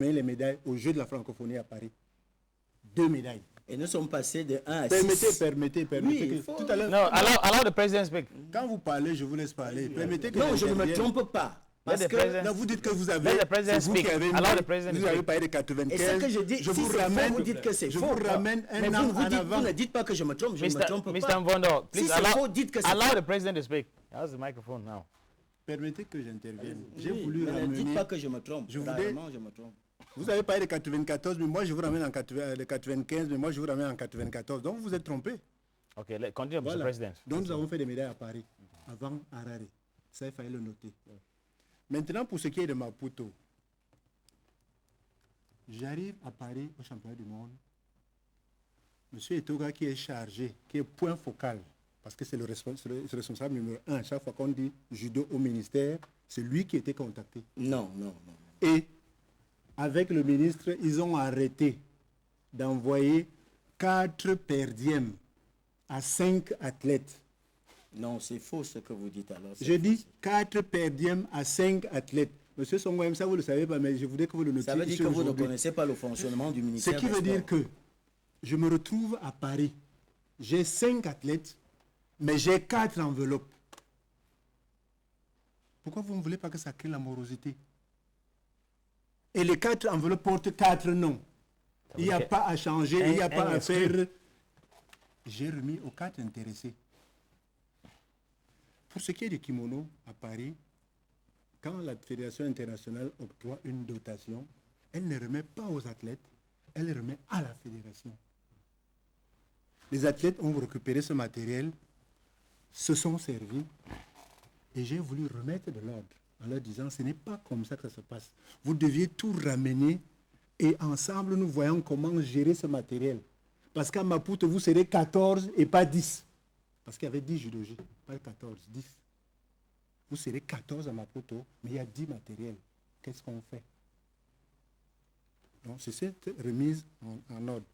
les médailles aux Jeux de la francophonie à Paris. 2 médailles. Et nous sommes passés de 1 à 6. Permettez. Oui, Tout à l'heure. No, allow the president speak. Quand vous parlez, je vous laisse parler. Permettez que Non, je ne me j'intervienne. trompe pas. Parce Let the que president- Là, vous dites que vous avez. Let the president C'est vous qui speak. avez Allow the mis- president vous to avez speak. parlé de 95. Et ce que je dis, je si vous c'est ramène. faux, vous dites que c'est je faux. vous ramène un Mais an vous, en dites, avant. vous ne dites pas que je me trompe, je ne me trompe Mr. pas. Mvondo, please Si c'est faux, dites que c'est allow faux. the president to speak. How's the microphone now? Permettez que j'intervienne. J'ai Oui, voulu mais ne ramener. dites pas que je me trompe. Je voulais- Rarement, je me trompe. Vous avez parlé de 94, mais moi je vous ramène en 95, mais moi je vous ramène en 94. Donc vous êtes trompé. Okay, continue, Mr. Voilà. President. Donc nous avons fait des médailles à Paris, avant Harare. Ça, il fallait le noter. Maintenant, pour ce qui est de Maputo, j'arrive à Paris au championnat du monde. Monsieur Etoga qui est chargé, qui est point focal, parce que c'est le responsable numéro 1. Chaque fois qu'on dit judo au ministère, c'est lui qui était contacté. Non. Et avec le ministre, ils ont arrêté d'envoyer 4 perdièmes à 5 athlètes. Non, c'est faux ce que vous dites alors. Je dis 4 perdièmes à 5 athlètes. Monsieur Songwem, ça vous ne le savez pas, mais je voudrais que vous le notiez. Ça veut dire ici que vous ne aujourd'hui. connaissez pas le fonctionnement du Ce ministère qui des veut dire Sports. que je me retrouve à Paris. J'ai 5 athlètes, mais j'ai 4 enveloppes. Pourquoi vous ne voulez pas que ça crée la morosité? Et les 4 enveloppes portent 4 noms. Il n'y a pas à changer, il n'y a pas à faire. J'ai remis aux 4 intéressés. Pour ce qui est du kimono à Paris, quand la Fédération internationale octroie une dotation, elle ne remet pas aux athlètes, elle remet à la fédération. Les athlètes ont récupéré ce matériel, se sont servis, et j'ai voulu remettre de l'ordre en leur disant, ce n'est pas comme ça que ça se passe. Vous deviez tout ramener et ensemble nous voyons comment gérer ce matériel. Parce qu'à Maputo, vous serez 14 et pas 10. Parce qu'il y avait 10 judogi, pas 14, 10. Vous serez 14 à Maputo, mais il y a 10 matériels. Qu'est-ce qu'on fait? Donc c'est cette remise en ordre.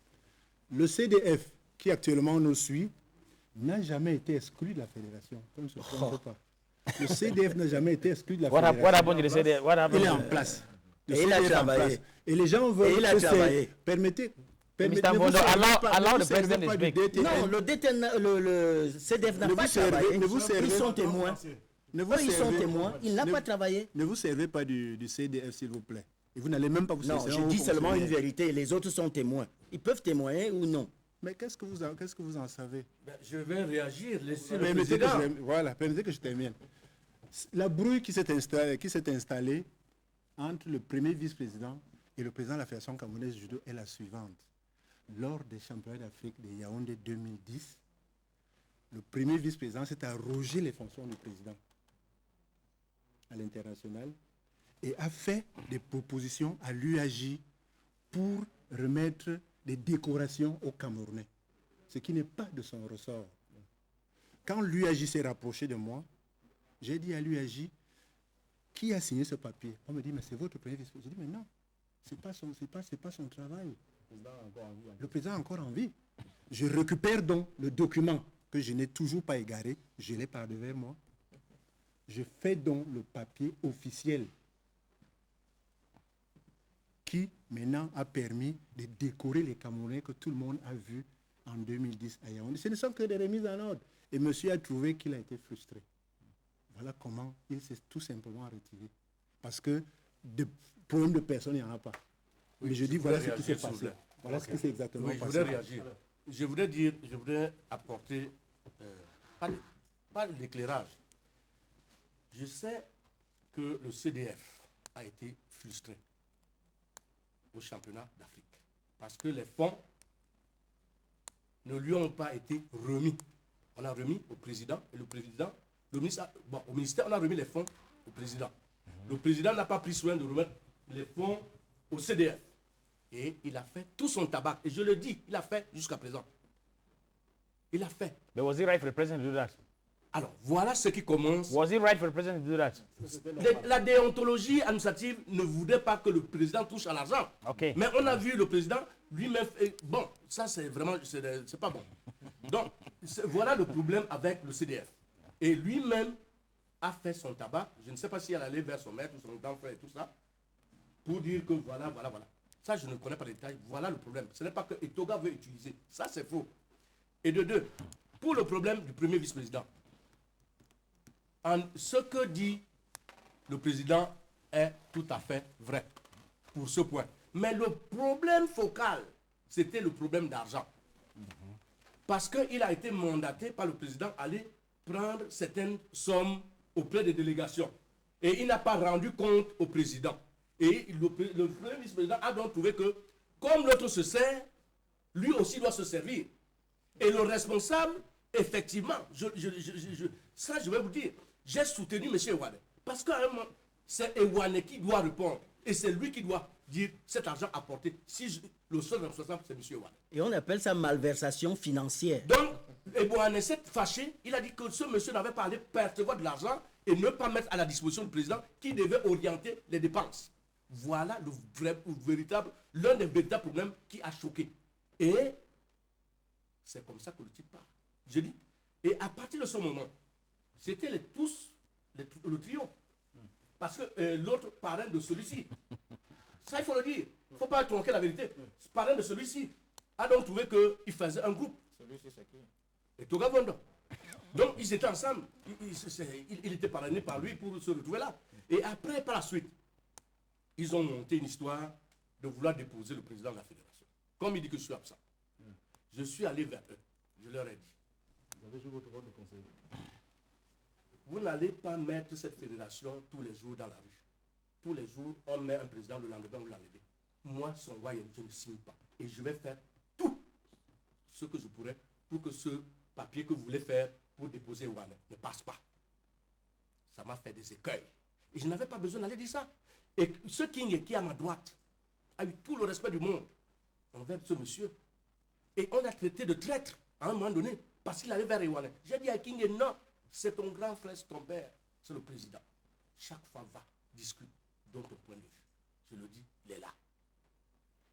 Le CDF, qui actuellement nous suit, n'a jamais été exclu de la fédération. On ne se trompe pas. Le CDF n'a jamais été exclu de la fédération. What happened to the CDF? What happened? Il est en place. Le Et il a CDF est en travaillé. place. Et les gens veulent Et il a que travaillé. Permettez. Mr. ne vous Mvondo, servez allow- pas- allow ne the vous servez president pas to du speak. DTN. Non, le CDF n'a Ne pas vous servez- travaillé. ne vous servez- Ils sont témoins. Ne vous Eux, ils sont servez- témoins. Il n'a ne- pas travaillé. Ne vous servez pas du CDF, s'il vous plaît. Et vous n'allez même pas vous Non, servir. je dis seulement une vérité. Les autres sont témoins. Ils peuvent témoigner ou non. Mais qu'est-ce que vous en savez? Je vais réagir, laissez le Permettez que président. permettez que je termine. La brouille qui s'est installée entre le premier vice-président et le président de la Fédération camerounaise de judo est la suivante. Lors des championnats d'Afrique de Yaoundé 2010, le premier vice-président s'est arrogé les fonctions du président à l'international et a fait des propositions à l'UAJ pour remettre des décorations aux Camerounais, ce qui n'est pas de son ressort. Quand l'UAJ s'est rapproché de moi, j'ai dit à l'UAJ, qui a signé ce papier? On me dit, mais c'est votre premier vice-président. J'ai dit, mais non, c'est pas son travail. Le président est encore en vie. Je récupère donc le document que je n'ai toujours pas égaré, je l'ai par devers moi. Je fais donc le papier officiel qui maintenant a permis de décorer les Camerounais que tout le monde a vu en 2010 à Yaoundé. Ce ne sont que des remises en ordre. Et monsieur a trouvé qu'il a été frustré. Voilà comment il s'est tout simplement retiré. Parce que de problème de personne, il n'y en a pas. Oui, mais je dis, voudrais voilà ce qui s'est réagir, s'il vous passé. plaît. Voilà ce qui s'est exactement Oui, je passé. voudrais réagir. Je voudrais apporter pas l'éclairage. Je sais que le CDF a été frustré au championnat d'Afrique parce que les fonds ne lui ont pas été remis. On a remis au président et le président, au ministère, on a remis les fonds au président. Le président n'a pas pris soin de remettre les fonds au CDF. Et il a fait tout son tabac. Et je le dis, il a fait jusqu'à présent. Il a fait. But was it right for the president to do that? Alors, voilà ce qui commence. Was it right for the president to do that? La déontologie administrative ne voudrait pas que le président touche à l'argent. Ok. Mais on a vu le président lui-même. Bon, ça c'est vraiment, c'est pas bon. Donc, voilà le problème avec le CDF. Et lui-même a fait son tabac. Je ne sais pas si elle allait vers son maître, son grand frère et tout ça. pour dire que voilà. Ça, je ne connais pas les détails. Voilà le problème. Ce n'est pas que Etoga veut utiliser. Ça, c'est faux. Et de deux, pour le problème du premier vice-président, ce que dit le président est tout à fait vrai pour ce point. Mais le problème focal, c'était le problème d'argent. Parce qu'il a été mandaté par le président à aller prendre certaines sommes auprès des délégations. Et il n'a pas rendu compte au président. Et le premier vice-président a donc trouvé que, comme l'autre se sert, lui aussi doit se servir. Et le responsable, effectivement, ça je vais vous dire, j'ai soutenu M. Ewane. Parce qu'à un moment, c'est Ewane qui doit répondre. Et c'est lui qui doit dire cet argent apporté. Si le seul responsable, c'est M. Ewane. Et on appelle ça malversation financière. Donc, Ewane s'est fâché. Il a dit que ce monsieur n'avait pas allé percevoir de l'argent et ne pas mettre à la disposition du président qui devait orienter les dépenses. Voilà l'un des véritables problèmes qui a choqué. Et c'est comme ça que le type parle. Je dis. Et à partir de ce moment, c'était le trio. Parce que l'autre parrain de celui-ci, ça il faut le dire, il ne faut pas tronquer la vérité. Ce parrain de celui-ci a donc trouvé qu'il faisait un groupe. Celui-ci, c'est qui? Et Toga Vondo. Donc ils étaient ensemble. Il était parrainé par lui pour se retrouver là. Et après, par la suite, ils ont monté une histoire de vouloir déposer le président de la fédération. Comme il dit que je suis absent. Je suis allé vers eux. Je leur ai dit. Vous avez joué votre rôle de conseiller. Vous n'allez pas mettre cette fédération tous les jours dans la rue. Tous les jours, on met un président, le lendemain, vous l'enlevez. Moi, son roi, je ne signe pas. Et je vais faire tout ce que je pourrais pour que ce papier que vous voulez faire pour déposer Ewane ne passe pas. Ça m'a fait des écueils. Et je n'avais pas besoin d'aller dire ça. Et ce King qui est à ma droite a eu tout le respect du monde envers ce monsieur. Et on a traité de traître à un moment donné parce qu'il allait vers Ewane. J'ai dit à King, non, c'est ton grand frère, c'est ton père, c'est le président. Chaque fois, va, discute, donne ton point de vue. Je le dis, il est là.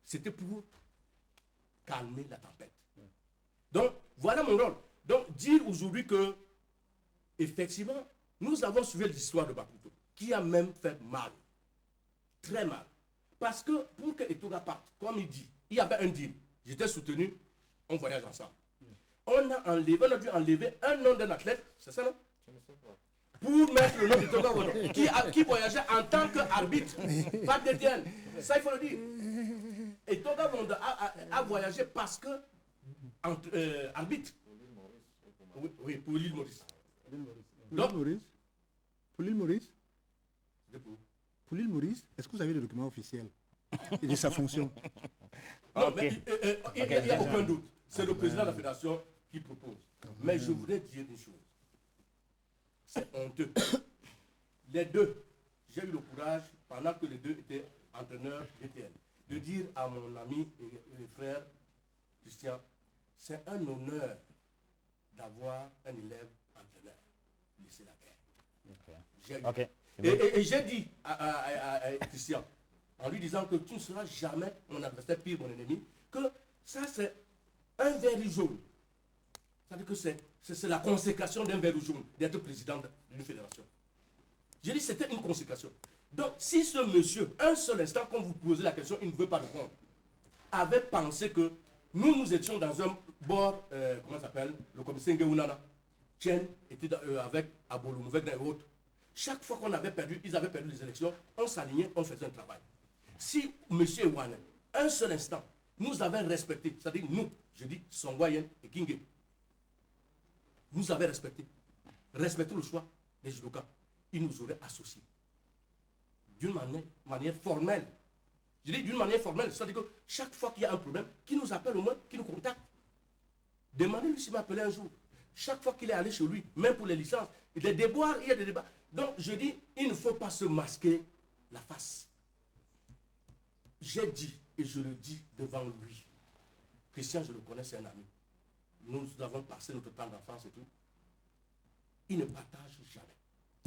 C'était pour calmer la tempête. Donc, voilà mon rôle. Donc, dire aujourd'hui que, effectivement, nous avons suivi l'histoire de Bakuto, qui a même fait mal. Très mal. Parce que, pour que Etoga parte, comme il dit, il y avait un deal. J'étais soutenu, on voyage ensemble. On a dû enlever un nom d'un athlète, c'est ça non? Je ne sais pas. Pour mettre le nom de Etoga Vondo, qui voyageait en tant qu'arbitre, pas d'Étienne. Ça, il faut le dire. Et Toga Vondo a voyagé parce que, arbitre. Oui, pour l'île Maurice. Pour l'île Maurice? Pour l'île Maurice, est-ce que vous avez le document officiel de sa fonction? Non, mais il n'y a aucun doute. C'est le président de la fédération qui propose. Mais je voudrais dire une chose. C'est honteux. Les deux, j'ai eu le courage, pendant que les deux étaient entraîneurs d'ETN, de dire à mon ami et frère Christian, c'est un honneur d'avoir un élève entraîneur. Laissez la guerre. Et j'ai dit à Christian, en lui disant que tu ne seras jamais mon adversaire, pire mon ennemi, que ça c'est un verre jaune. C'est-à-dire que c'est la consécration d'un verre jaune, d'être président d'une fédération. J'ai dit c'était une consécration. Donc si ce monsieur, un seul instant, quand vous posez la question, il ne veut pas répondre, avait pensé que nous étions dans un bord, comment ça s'appelle, le commissaire Ngeunana, Tien était avec Abolou, et autres. Chaque fois qu'on avait perdu, ils avaient perdu les élections, on s'alignait, on faisait un travail. Si M. Ewane, un seul instant, nous avait respecté, c'est-à-dire nous, je dis Songwayen et Kingé, nous avait respecté le choix des judokas, ils nous auraient associés. D'une manière formelle. Je dis d'une manière formelle, c'est-à-dire que chaque fois qu'il y a un problème, qu'il nous appelle au moins, qu'il nous contacte. Demandez-lui s'il m'appelait un jour. Chaque fois qu'il est allé chez lui, même pour les licences, il y a des déboires, il y a des débats. Donc je dis, il ne faut pas se masquer la face. J'ai dit, et je le dis devant lui, Christian, je le connais, c'est un ami. Nous avons passé notre temps d'enfance et tout. Il ne partage jamais.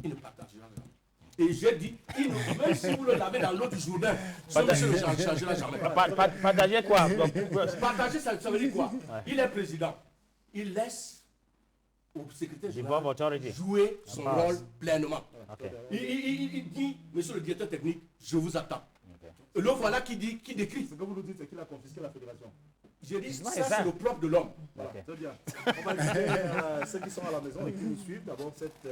Il ne partagera jamais. Et j'ai dit, même si vous le lavez dans l'autre Jourdain, ce monsieur ne changera jamais. Partager quoi? Partager, ça veut dire quoi? Il est président. Il laisse au secrétaire général jouer son rôle pleinement. Il dit, monsieur le directeur technique, je vous attends. Le voilà qui dit, qui décrit. Ce que vous nous dites, c'est qu'il a confisqué la fédération. J'ai dit, Non, ça c'est ça. c'est le propre de l'homme. Voilà, Ok. très bien. On va inviter ceux qui sont à la maison et qui nous suivent d'abord cette